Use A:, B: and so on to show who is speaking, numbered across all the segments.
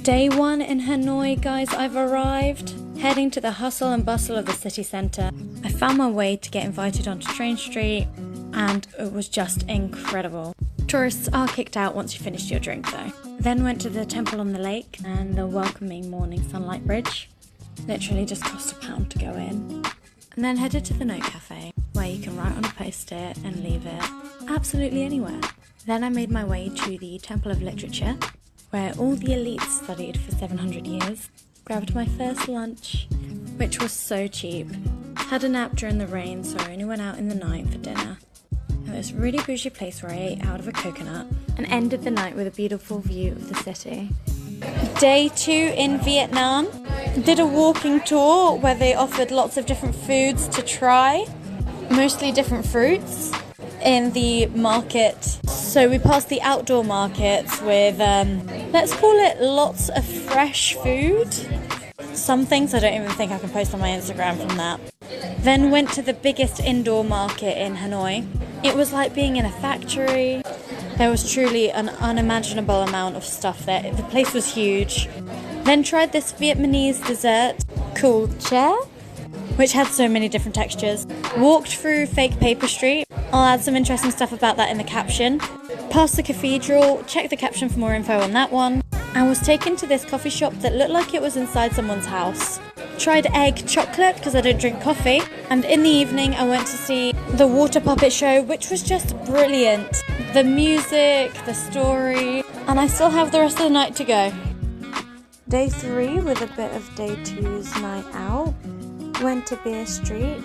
A: Day 1 in Hanoi, guys, I've arrived. Heading to the hustle and bustle of the city centre. I found my way to get invited onto Train Street and it was just incredible. Tourists are kicked out once you finished your drink though. Then went to the temple on the lake and the welcoming morning sunlight bridge. Literally just cost £1 to go in. And then headed to the Note Cafe where you can write on a post-it and leave it absolutely anywhere. Then I made my way to the Temple of Literature where all the elites studied for 700 years. Grabbed my first lunch, which was so cheap. Had a nap during the rain, so I only went out in the night for dinner. It was a really bougie place where I ate out of a coconut and ended the night with a beautiful view of the city. Day 2 in Vietnam. Did a walking tour where they offered lots of different foods to try, mostly different fruits in the market. So we passed the outdoor markets with, let's call it lots of fresh food. Some things I don't even think I can post on my Instagram from that. Then went to the biggest indoor market in Hanoi. It was like being in a factory. There was truly an unimaginable amount of stuff there. The place was huge. Then tried this Vietnamese dessert called chair, which had so many different textures. Walked through Fake Paper Street. I'll add some interesting stuff about that in the caption. Past the cathedral, check the caption for more info on that one. I was taken to this coffee shop that looked like it was inside someone's house. Tried egg chocolate because I don't drink coffee. And in the evening I went to see the water puppet show, which was just brilliant. The music, the story, and I still have the rest of the night to go. Day 3 with a bit of day 2's night out. Went to Beer Street,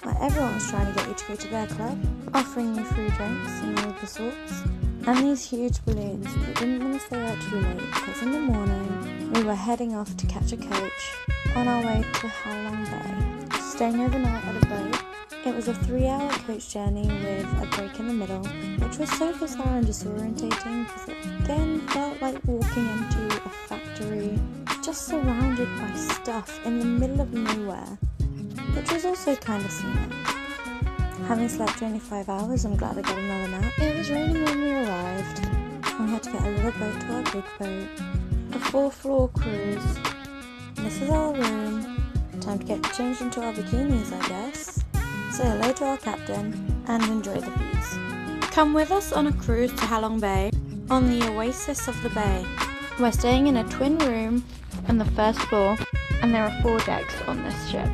A: where everyone was trying to get you to go to their club, offering you free drinks and all of the sorts. And these huge balloons, but didn't want to stay out too late because in the morning we were heading off to catch a coach on our way to Ha Long Bay, staying overnight at a boat. It was a 3-hour coach journey with a break in the middle, which was so bizarre and disorientating because it again felt like walking into a factory, just surrounded by stuff in the middle of nowhere, which was also kind of scenic. Having slept only 5 hours, I'm glad I got another nap. It was raining when we arrived. We had to get a little boat to our big boat. A 4-floor cruise. This is our room. Time to get changed into our bikinis, I guess. Say hello to our captain and enjoy the views. Come with us on a cruise to Ha Long Bay on the Oasis of the Bay. We're staying in a twin room on the first floor and there are 4 decks on this ship.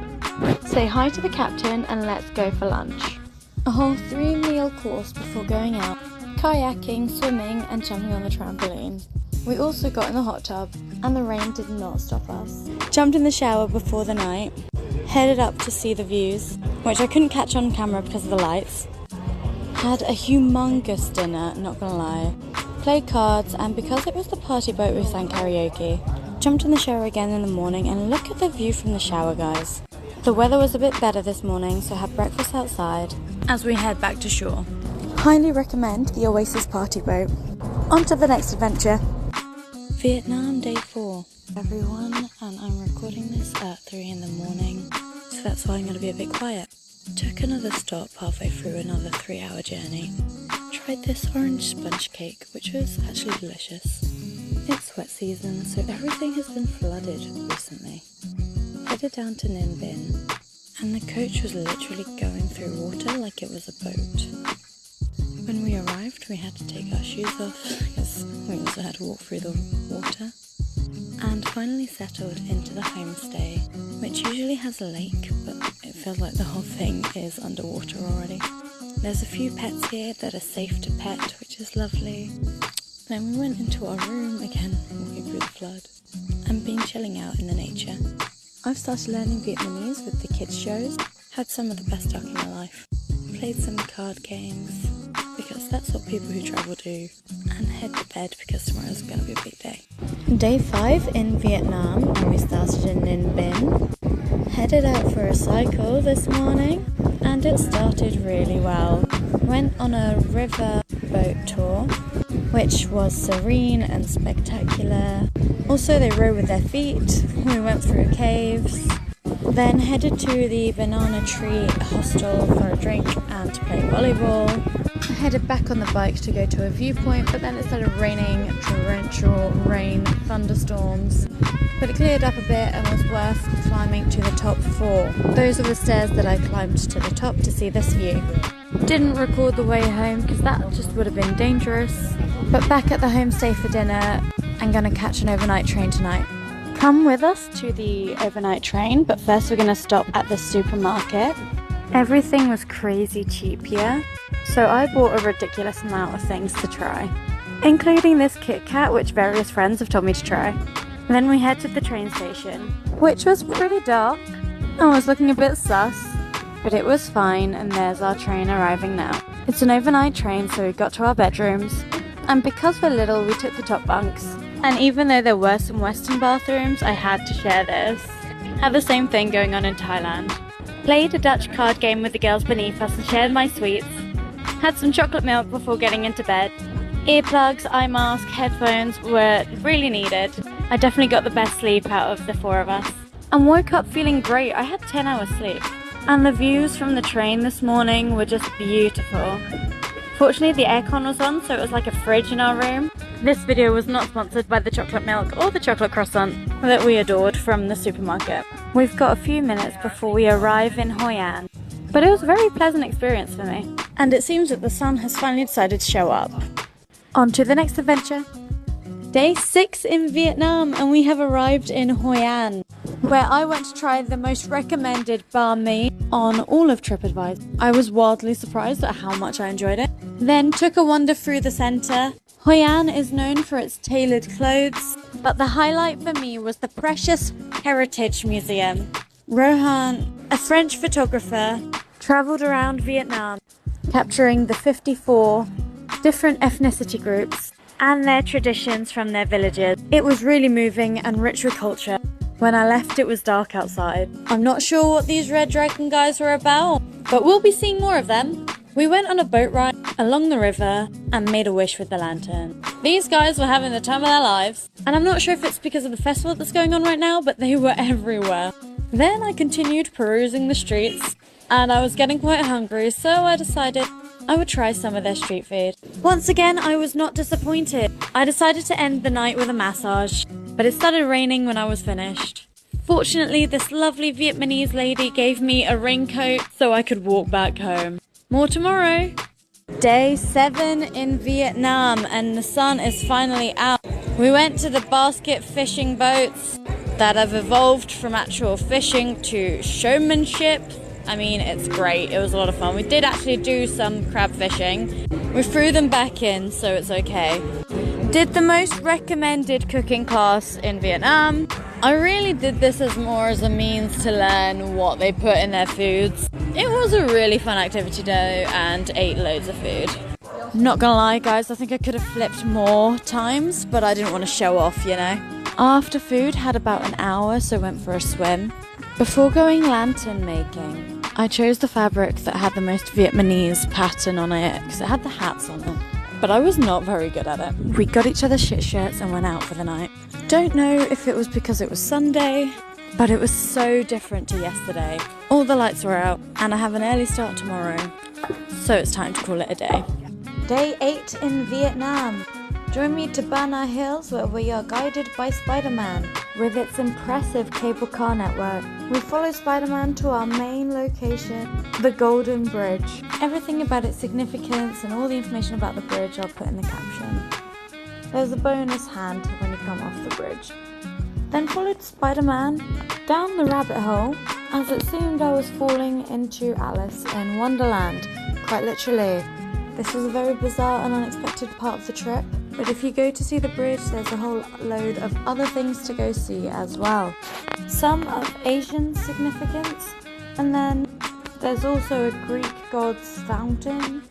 A: Say hi to the captain and let's go for lunch. A whole 3-meal course before going out. Kayaking, swimming and jumping on the trampoline. We also got in the hot tub and the rain did not stop us. Jumped in the shower before the night. Headed up to see the views, which I couldn't catch on camera because of the lights. Had a humongous dinner, not gonna lie. Played cards and because it was the party boat we sang karaoke. Jumped in the shower again in the morning and look at the view from the shower, guys. The weather was a bit better this morning, so had breakfast outside as we head back to shore. Highly recommend the Oasis party boat. On to the next adventure. Vietnam day 4, everyone, and I'm recording this at 3 in the morning, so that's why I'm going to be a bit quiet. Took another stop halfway through another 3-hour journey. Tried this orange sponge cake, which was actually delicious. It's wet season, so everything has been flooded recently. Headed down to Ninh Binh, and the coach was literally going through water like it was a boat. When we arrived, we had to take our shoes off because we also had to walk through the water. And finally settled into the homestay, which usually has a lake, but it feels like the whole thing is underwater already. There's a few pets here that are safe to pet, which is lovely. Then we went into our room again, walking through the flood, and been chilling out in the nature. I've started learning Vietnamese with the kids shows, had some of the best talk in my life, played some card games, because that's what people who travel do, and head to bed because tomorrow's going to be a big day. Day 5 in Vietnam, and we started in Ninh Binh. Headed out for a cycle this morning, and it started really well. Went on a river boat tour, which was serene and spectacular. Also, they rode with their feet. We went through caves. Then headed to the banana tree hostel for a drink and to play volleyball. I headed back on the bike to go to a viewpoint, but then it started raining, torrential rain, thunderstorms. But it cleared up a bit and was worth climbing to the top 4. Those are the stairs that I climbed to the top to see this view. Didn't record the way home because that just would have been dangerous. But back at the homestay for dinner, I'm going to catch an overnight train tonight. Come with us to the overnight train, but first we're going to stop at the supermarket. Everything was crazy cheap here, so I bought a ridiculous amount of things to try, including this Kit Kat, which various friends have told me to try. Then we head to the train station, which was pretty dark. I was looking a bit sus, but it was fine, and there's our train arriving now. It's an overnight train, so we got to our bedrooms, and because we're little, we took the top bunks. And even though there were some Western bathrooms, I had to share this. Had the same thing going on in Thailand. Played a Dutch card game with the girls beneath us and shared my sweets. Had some chocolate milk before getting into bed. Earplugs, eye mask, headphones were really needed. I definitely got the best sleep out of the 4 of us. And woke up feeling great. I had 10 hours sleep. And the views from the train this morning were just beautiful. Fortunately, the aircon was on, so it was like a fridge in our room. This video was not sponsored by the chocolate milk or the chocolate croissant that we adored from the supermarket. We've got a few minutes before we arrive in Hoi An, but it was a very pleasant experience for me. And it seems that the sun has finally decided to show up. On to the next adventure. Day 6 in Vietnam, and we have arrived in Hoi An, where I went to try the most recommended banh mi on all of TripAdvisor. I was wildly surprised at how much I enjoyed it. Then took a wander through the centre. Hoi An is known for its tailored clothes, but the highlight for me was the Precious Heritage Museum. Rohan, a French photographer, travelled around Vietnam, capturing the 54 different ethnicity groups and their traditions from their villages. It was really moving and rich with culture. When I left, it was dark outside. I'm not sure what these red dragon guys were about, but we'll be seeing more of them. We went on a boat ride along the river and made a wish with the lantern. These guys were having the time of their lives, and I'm not sure if it's because of the festival that's going on right now, but they were everywhere. Then I continued perusing the streets, and I was getting quite hungry, so I decided I would try some of their street food. Once again, I was not disappointed. I decided to end the night with a massage, but it started raining when I was finished. Fortunately, this lovely Vietnamese lady gave me a raincoat so I could walk back home. More tomorrow. Day 7 in Vietnam, and the sun is finally out. We went to the basket fishing boats that have evolved from actual fishing to showmanship. I mean, it's great. It was a lot of fun. We did actually do some crab fishing. We threw them back in, so it's okay. Did the most recommended cooking class in Vietnam. I really did this as a means to learn what they put in their foods. It was a really fun activity though, and ate loads of food. Not gonna lie guys, I think I could have flipped more times, but I didn't want to show off, you know. After food, had about an hour, so went for a swim. Before going lantern making, I chose the fabric that had the most Vietnamese pattern on it, because it had the hats on it. But I was not very good at it. We got each other shit shirts and went out for the night. Don't know if it was because it was Sunday, but it was so different to yesterday. All the lights were out, and I have an early start tomorrow, so it's time to call it a day. Day 8 in Vietnam. Join me to Ba Na Hills, where we are guided by Spider-Man. With its impressive cable car network, we follow Spider-Man to our main location, the Golden Bridge. Everything about its significance and all the information about the bridge I'll put in the caption. There's a bonus hand when you come off the bridge. Then followed Spider-Man down the rabbit hole, as it seemed I was falling into Alice in Wonderland, quite literally. This was a very bizarre and unexpected part of the trip, but if you go to see the bridge, there's a whole load of other things to go see as well. Some of Asian significance, and then there's also a Greek god's fountain,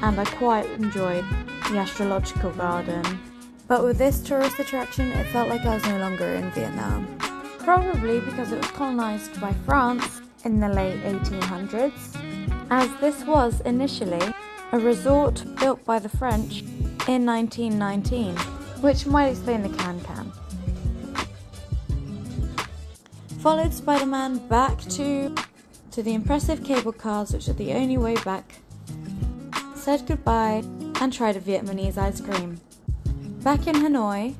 A: and I quite enjoyed the astrological garden. But with this tourist attraction, it felt like I was no longer in Vietnam. Probably because it was colonized by France in the late 1800s, as this was initially a resort built by the French in 1919, which might explain the can-can. Followed Spider-Man back to the impressive cable cars, which are the only way back. said goodbye, and tried a Vietnamese ice cream. Back in Hanoi,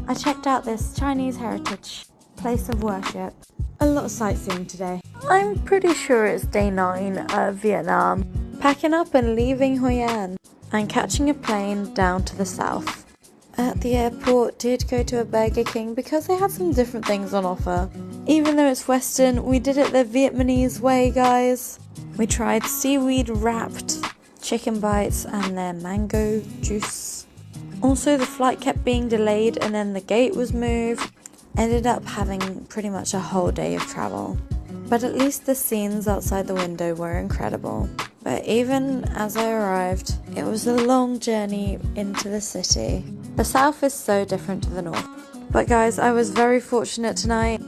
A: I checked out this Chinese heritage place of worship. A lot of sightseeing today. I'm pretty sure it's day 9 of Vietnam. Packing up and leaving Hoi An and catching a plane down to the south. At the airport, did go to a Burger King because they had some different things on offer. Even though it's Western, we did it the Vietnamese way, guys. We tried seaweed wrapped chicken bites and their mango juice. Also, the flight kept being delayed and then the gate was moved. Ended up having pretty much a whole day of travel. But at least the scenes outside the window were incredible. But even as I arrived, it was a long journey into the city. The south is so different to the north. But guys, I was very fortunate tonight.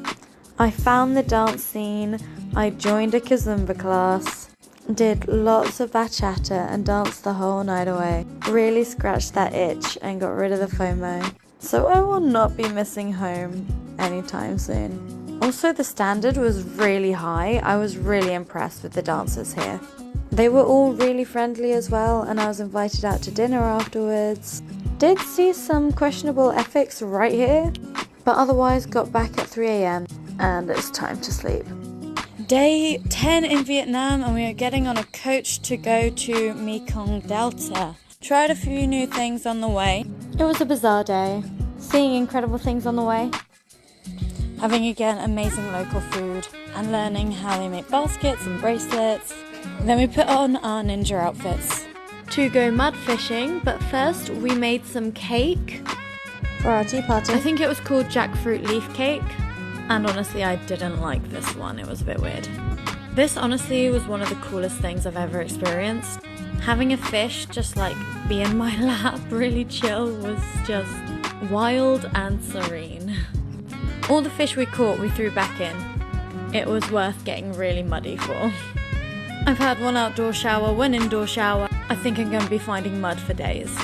A: I found the dance scene, I joined a Kizomba class, did lots of bachata and danced the whole night away. Really scratched that itch and got rid of the FOMO. So I will not be missing home anytime soon. Also, the standard was really high. I was really impressed with the dancers here. They were all really friendly as well, and I was invited out to dinner afterwards. Did see some questionable ethics right here, but otherwise got back at 3 AM and it's time to sleep. Day 10 in Vietnam, and we are getting on a coach to go to Mekong Delta. Tried a few new things on the way. It was a bizarre day. Seeing incredible things on the way. Having again amazing local food and learning how they make baskets and bracelets. Then we put on our ninja outfits to go mud fishing, but first we made some cake for our tea party. I think it was called jackfruit leaf cake, and honestly I didn't like this one, it was a bit weird. This honestly was one of the coolest things I've ever experienced. Having a fish just like be in my lap, really chill, was just wild and serene. All the fish we caught we threw back in. It was worth getting really muddy for. I've had one outdoor shower, one indoor shower. I think I'm going to be finding mud for days.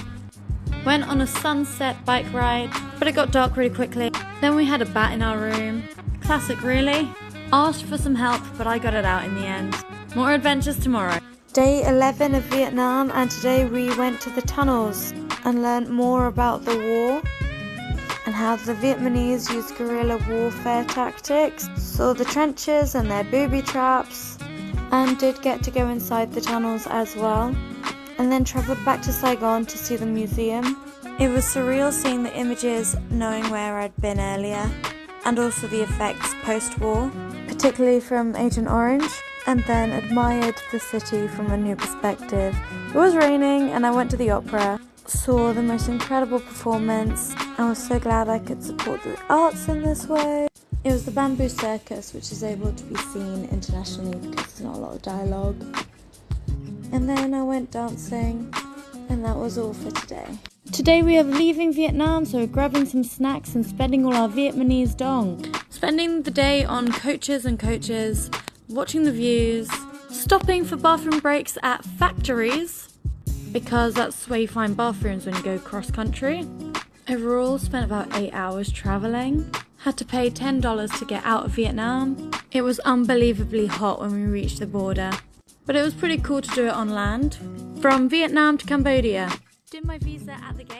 A: Went on a sunset bike ride, but it got dark really quickly. Then we had a bat in our room. Classic really. Asked for some help, but I got it out in the end. More adventures tomorrow. Day 11 of Vietnam, and today we went to the tunnels and learned more about the war and how the Vietnamese use guerrilla warfare tactics. Saw the trenches and their booby traps, and did get to go inside the tunnels as well, and then travelled back to Saigon to see the museum. It was surreal seeing the images, knowing where I'd been earlier, and also the effects post-war, particularly from Agent Orange, and then admired the city from a new perspective. It was raining and I went to the opera, saw the most incredible performance. I was so glad I could support the arts in this way. It was the Bamboo Circus, which is able to be seen internationally because there's not a lot of dialogue. And then I went dancing, and that was all for today. Today we are leaving Vietnam, so we're grabbing some snacks and spending all our Vietnamese dong. Spending the day on coaches and coaches, watching the views, stopping for bathroom breaks at factories, because that's where you find bathrooms when you go cross country. Overall, spent about 8 hours travelling. Had to pay $10 to get out of Vietnam. It was unbelievably hot when we reached the border, but it was pretty cool to do it on land. From Vietnam to Cambodia. Did my visa at the gate.